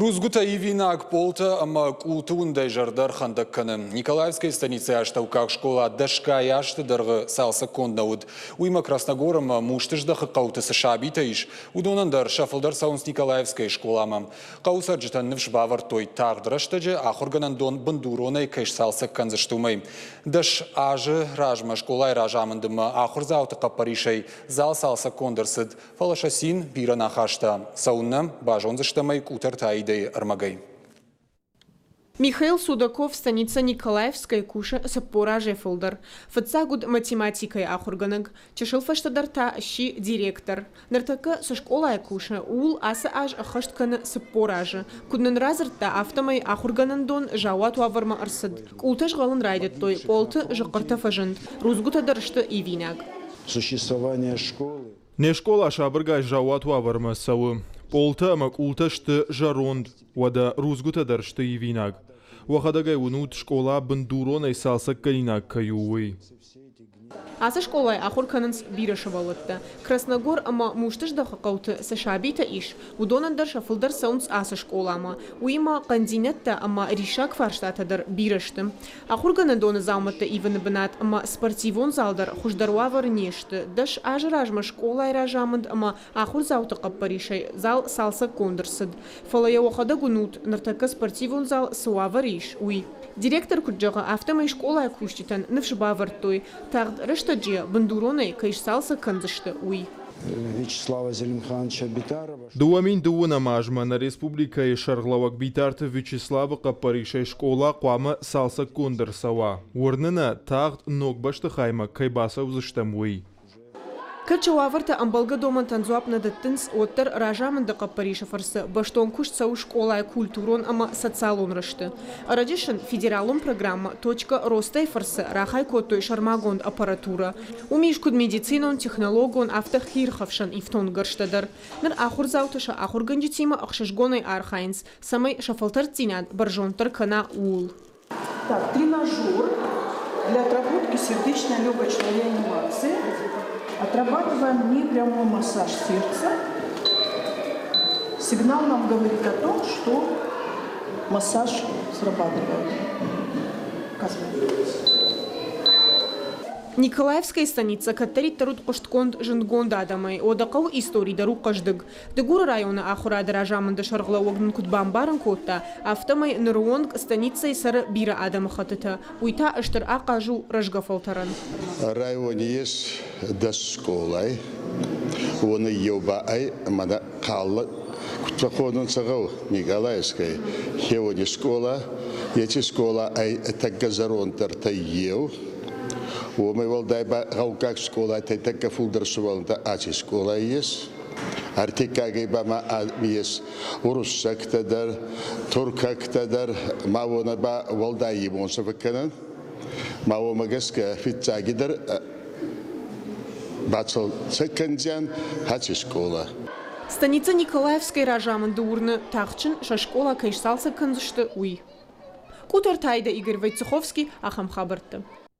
Рузгута Ивинак полта, ама култундай жардар хандакканы. Николаевской станице аштаукак школа дашка яшты дарғы салса кондауд. Уйма Красногором муштыждахы қаутысы шабитаиш. Удонандар шафылдар саунс Николаевской школама. Қаусар житан нывшбавар той тағдыраштаджы ахурганан дон бандуронай кэш салса канзаштумай. Даш ажы ражма школай ражамындыма ахурзауты қапаришай зал салса кондырсыд. Фалашасин бира нахашта. Саунна бажонзаштамай кутартай Армагай. Михаил Судаков, станица Николаевская куша саппораже фолдер. Фацагуд математикой ахурганыг. Чешилфаштадарта щи директор. Нартака со школая куша ул аса аж ахаштканы саппораже. Куднын разырта автомай ахурганандон жауат ваварма арсад. Култаш галын райдет той полты жакарта фажент. Рузгутадаршты ивинаг. Существование школы. Не школа шабыргай жауат ваварма савы. Полта макулташты жаронд, вада рузгутадаршты ивинаг. Вахадагай унут школа бандурона и салса калинак каювы. Аса школай ахур кананс бира шавалатта. Красногор ама муштыжда хакауты сашабита иш. Удонандар шафылдар саунс аса школама. Уима кандинетта ама ришак фарштатадар бираштым. Ахур ганадона зауматта иваны банат ама спортивон залдар хуждаруавар нешты. Даш ажражма школай ражаманд ама ахур зауты каппаришай зал салса кондырсыд. Фалая вахада гунут нартака спортивон зал суавар иш. Уи. Директор куджага автомай школай куштитан нывшбавар той. Тагд рыштаджи бандуроной кайш салса канзашты уи. Вячеслава Зелимхановича Битарова. Дуамин дуна мажма на республика и шарглавак Битарта Вячеслава Капаришай школа квама салса кондырсава. Урнына тагд ногбашты хайма кайбаса узыштам уи. Качаварта амбалга дома танзуап на даттынс оттар ражамында каппариша фарсы баштон куш цау школа культурон ама социалон рашты. Радишин федералон программа точка ростай фарсы рахай котой шармагонд аппаратура. Умишкуд медицинон технологон автохирхавшан ифтон гарштадар. Нар ахур зауташа ахур ганджитима ахшашгоной архайнс. Самай шафалтар цинад баржонтар кана ул. Так, тренажер для отработки сердечно-легочной реанимации. Отрабатываем непрямой массаж сердца. Сигнал нам говорит о том, что массаж срабатывает. Николаевская станица катарит тарут коштконд жингонда адамай одакау истории дару каждыг. Дегур района ахура даражамында шаргла огнын кутбамбарын котта автомай нырвонг станица сары бира адам хатыта. Уйта аштыр акажу ражгафалтаран. Районе есть дошколай, он ебаай мана калла кутаходон сагау Николаевской. Хевоне школа, эти школа ай тагазарон тартаев. Мы волдайба гаукак школа тайтака фулдершувалда ачи школа есть. Артикаги бама есть урусактадар, туркактадар, мавонаба волдай монсаваканан. Маво магаска фитцагидар бацал секанджан ачи школа. Станица Николаевской ражамында урны тахчин шашкола кайш салса канзышты уй. Кутартайда Игорь Войцеховский ахам хабарты.